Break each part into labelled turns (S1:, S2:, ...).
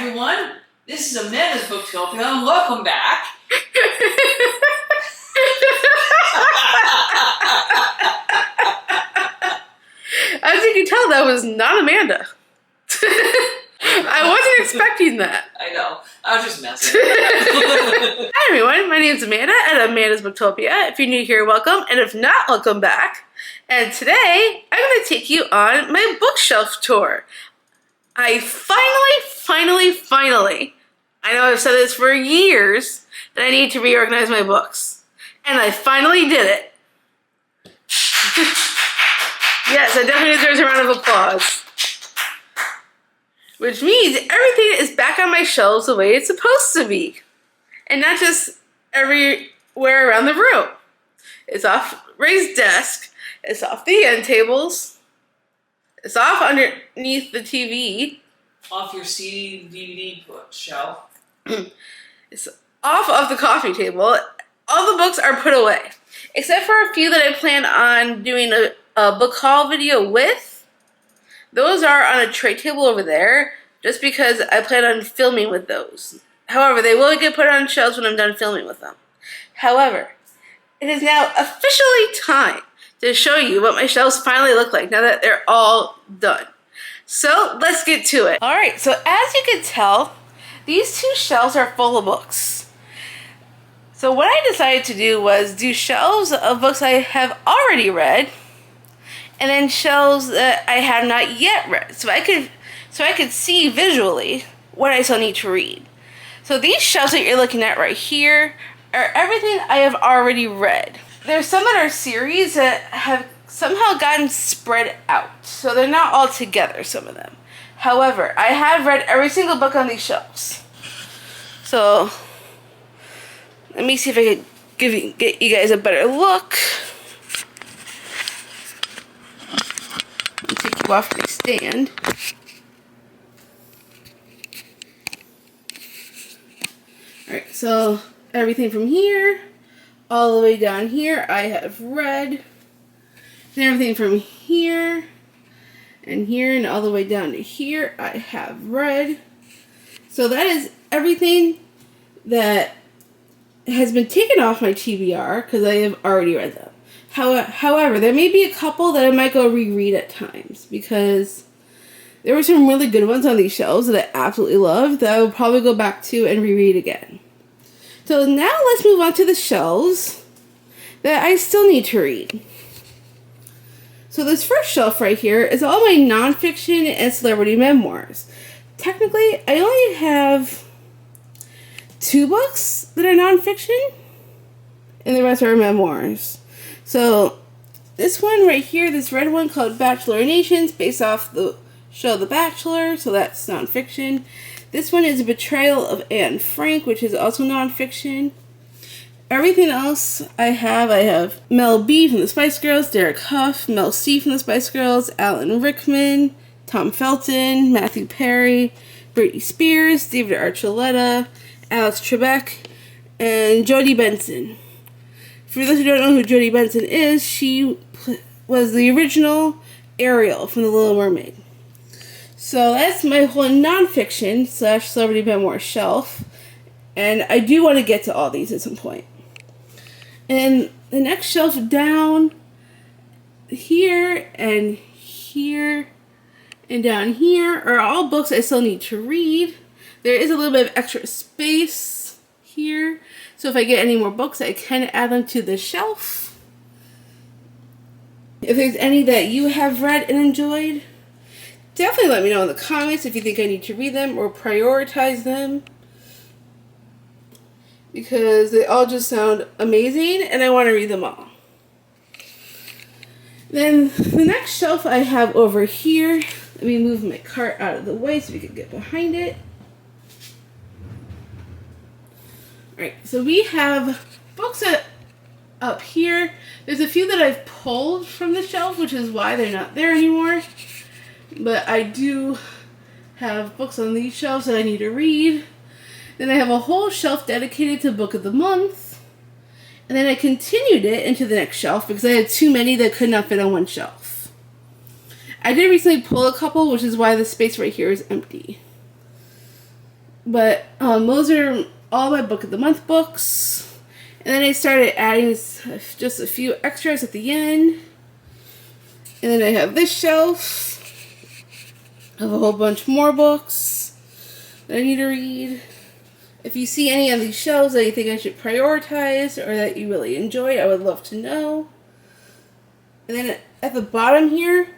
S1: everyone. This is Amanda's Bookshelf, and welcome back.
S2: As you can tell, that was not Amanda. I wasn't expecting that.
S1: I know. I was just messing.
S2: Hi everyone, my name is Amanda at Amanda's Booktopia. If you're new here, welcome, and if not, welcome back. And today, I'm going to take you on my bookshelf tour. I finally, I know I've said this for years, that I need to reorganize my books. And I finally did it. Yes, I definitely deserve a round of applause. Which means everything is back on my shelves the way it's supposed to be. And not just everywhere around the room. It's off Ray's desk. It's off the end tables. It's off underneath the TV.
S1: Off your CD, DVD shelf.
S2: It's off of the coffee table. All the books are put away. Except for a few that I plan on doing a book haul video with. Those are on a tray table over there. Just because I plan on filming with those. However, they will get put on shelves when I'm done filming with them. However, it is now officially time to show you what my shelves finally look like now that they're all done. So let's get to it. Alright, so as you can tell, these two shelves are full of books. So what I decided to do was do shelves of books I have already read, and then shelves that I have not yet read. So I could see visually what I still need to read. So these shelves that you're looking at right here are everything I have already read. There's some that are series that have somehow gotten spread out. So they're not all together, some of them. However, I have read every single book on these shelves. So, let me see if I can get you guys a better look. I'll take you off my stand. Alright, so everything from here all the way down here I have read. And everything from here and all the way down to here I have read. So that is everything that has been taken off my TBR because I have already read them. However, there may be a couple that I might go reread at times because there were some really good ones on these shelves that I absolutely loved that I will probably go back to and reread again. So now let's move on to the shelves that I still need to read. So this first shelf right here is all my nonfiction and celebrity memoirs. Technically, I only have 2 books that are nonfiction, and the rest are memoirs. So this one right here, this red one called Bachelor Nations, based off the show The Bachelor, so that's nonfiction. This one is A Betrayal of Anne Frank, which is also nonfiction. Everything else I have Mel B from the Spice Girls, Derek Huff, Mel C from the Spice Girls, Alan Rickman, Tom Felton, Matthew Perry, Britney Spears, David Archuleta, Alex Trebek, and Jodie Benson. For those who don't know who Jodie Benson is, she was the original Ariel from The Little Mermaid. So that's my whole nonfiction / celebrity memoir shelf. And I do want to get to all these at some point. And the next shelf down here and here and down here are all books I still need to read. There is a little bit of extra space here. So if I get any more books, I can add them to the shelf. If there's any that you have read and enjoyed, definitely let me know in the comments if you think I need to read them or prioritize them. Because they all just sound amazing and I want to read them all. Then the next shelf I have over here, let me move my cart out of the way so we can get behind it. Alright, so we have books up here. There's a few that I've pulled from the shelf, which is why they're not there anymore. But I do have books on these shelves that I need to read. Then I have a whole shelf dedicated to Book of the Month. And then I continued it into the next shelf because I had too many that could not fit on one shelf. I did recently pull a couple, which is why the space right here is empty. But those are all my book of the month books. And then I started adding just a few extras at the end. And then I have this shelf of a whole bunch more books that I need to read. If you see any of these shelves that you think I should prioritize or that you really enjoyed, I would love to know. And then at the bottom here,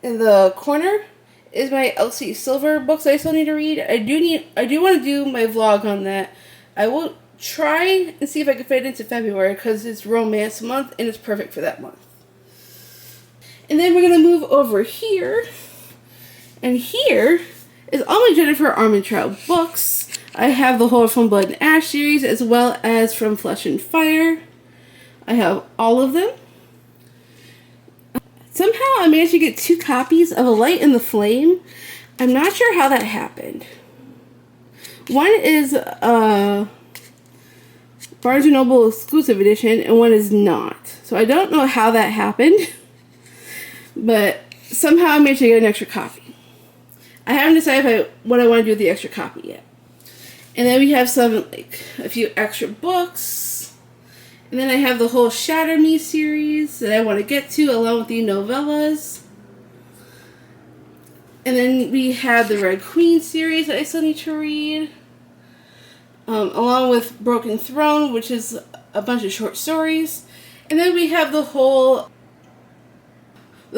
S2: in the corner, is my LC Silver books I still need to read. I do want to do my vlog on that. I will try and see if I can fit it into February because it's romance month and it's perfect for that month. And then we're going to move over here. And here is all my Jennifer Armentrout books. I have the whole From Blood and Ash series as well as From Flesh and Fire. I have all of them. Somehow I managed to get 2 copies of A Light in the Flame. I'm not sure how that happened. One is Barnes & Noble exclusive edition and one is not. So I don't know how that happened. But somehow I managed to get an extra copy. I haven't decided what I want to do with the extra copy yet. And then we have a few extra books. And then I have the whole Shatter Me series that I want to get to along with the novellas. And then we have the Red Queen series that I still need to read. Along with Broken Throne, which is a bunch of short stories. And then we have the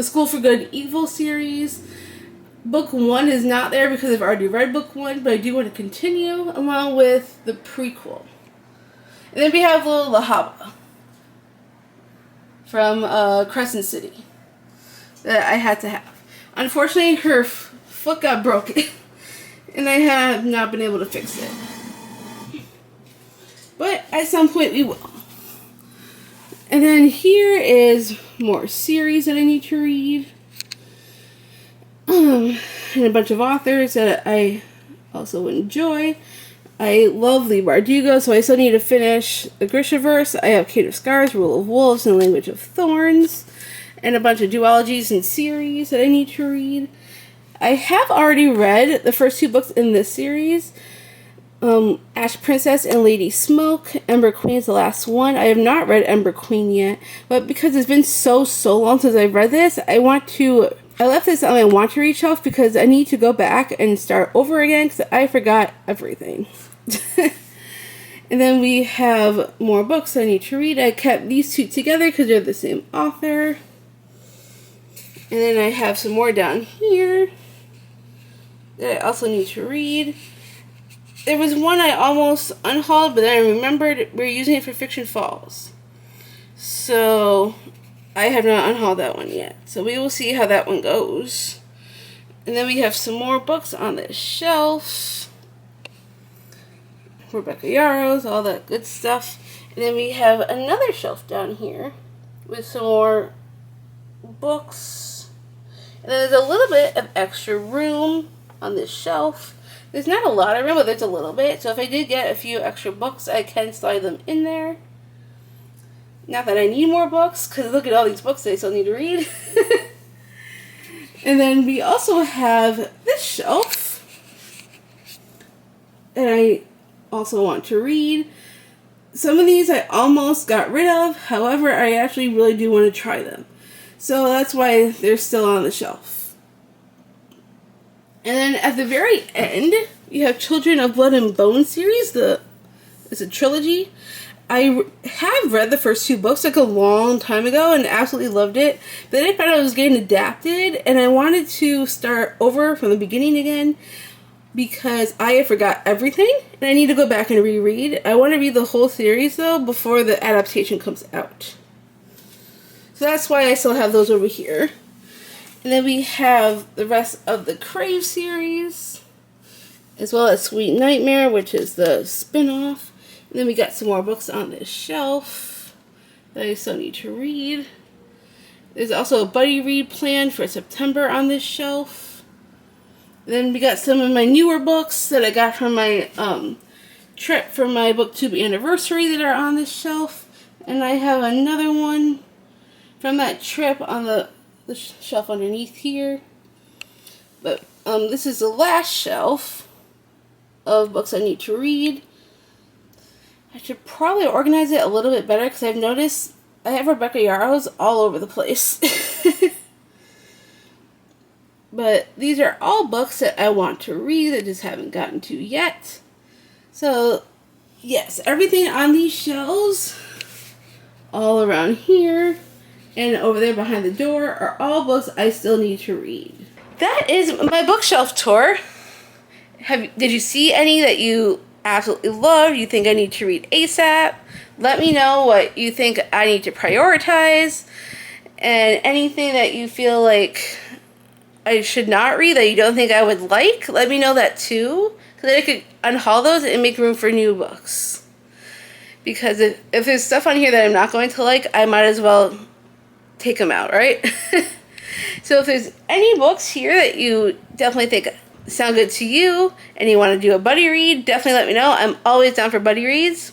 S2: School for Good and Evil series. Book 1 is not there because I've already read book 1, but I do want to continue along with the prequel. And then we have little Lahaba from Crescent City that I had to have. Unfortunately, her foot got broken and I have not been able to fix it. But at some point we will. And then here is more series that I need to read. And a bunch of authors that I also enjoy. I love Lee Bardugo, so I still need to finish the Grishaverse. I have Kate of Scars, Rule of Wolves, and Language of Thorns. And a bunch of duologies and series that I need to read. I have already read the first 2 books in this series. Ash Princess and Lady Smoke. Ember Queen is the last one. I have not read Ember Queen yet. But because it's been so long since I've read this, I left this on my want to read shelf because I need to go back and start over again because I forgot everything. And then we have more books I need to read. I kept these 2 together because they're the same author. And then I have some more down here that I also need to read. There was one I almost unhauled, but then I remembered we were using it for Fiction Falls. So I have not unhauled that one yet. So we will see how that one goes. And then we have some more books on this shelf. Rebecca Yarros, all that good stuff. And then we have another shelf down here with some more books. And then there's a little bit of extra room on this shelf. There's not a lot of room, but there's a little bit. So if I did get a few extra books, I can slide them in there. Not that I need more books, because look at all these books I still need to read. And then we also have this shelf that I also want to read. Some of these I almost got rid of. However, I actually really do want to try them. So that's why they're still on the shelf. And then at the very end, you have Children of Blood and Bone series. It's a trilogy. I have read the first 2 books like a long time ago and absolutely loved it. But then I found out it was getting adapted and I wanted to start over from the beginning again because I forgot everything and I need to go back and reread. I want to read the whole series though before the adaptation comes out. So that's why I still have those over here. And then we have the rest of the Crave series, as well as Sweet Nightmare, which is the spin-off. And then we got some more books on this shelf that I still need to read. There's also a buddy read planned for September on this shelf. And then we got some of my newer books that I got from my trip for my booktube anniversary that are on this shelf. And I have another one from that trip on the shelf underneath here. But this is the last shelf. of books I need to read. I should probably organize it a little bit better because I've noticed I have Rebecca Yarros all over the place. But these are all books that I want to read that just haven't gotten to yet. So, yes, everything on these shelves, all around here, and over there behind the door are all books I still need to read. That is my bookshelf tour. Did you see any that you absolutely love, you think I need to read ASAP? Let me know what you think I need to prioritize, and anything that you feel like I should not read that you don't think I would like, let me know that too, because then I could unhaul those and make room for new books. Because if there's stuff on here that I'm not going to like, I might as well take them out, right? So if there's any books here that you definitely think sound good to you and you want to do a buddy read, definitely let me know. I'm always down for buddy reads.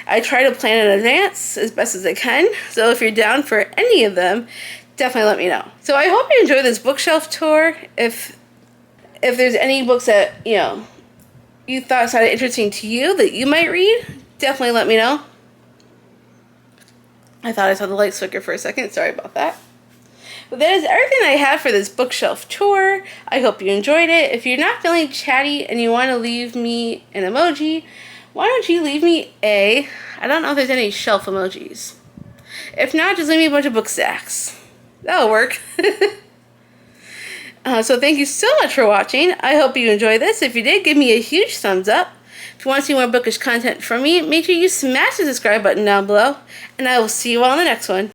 S2: I try to plan in advance as best as I can. So if you're down for any of them, definitely let me know. So I hope you enjoy this bookshelf tour. If there's any books that, you thought sounded interesting to you that you might read, definitely let me know. I thought I saw the light flicker for a second. Sorry about that. But that is everything I have for this bookshelf tour. I hope you enjoyed it. If you're not feeling chatty and you want to leave me an emoji, why don't you leave me I don't know if there's any shelf emojis. If not, just leave me a bunch of book stacks. That'll work. So thank you so much for watching. I hope you enjoyed this. If you did, give me a huge thumbs up. If you want to see more bookish content from me, make sure you smash the subscribe button down below. And I will see you all in the next one.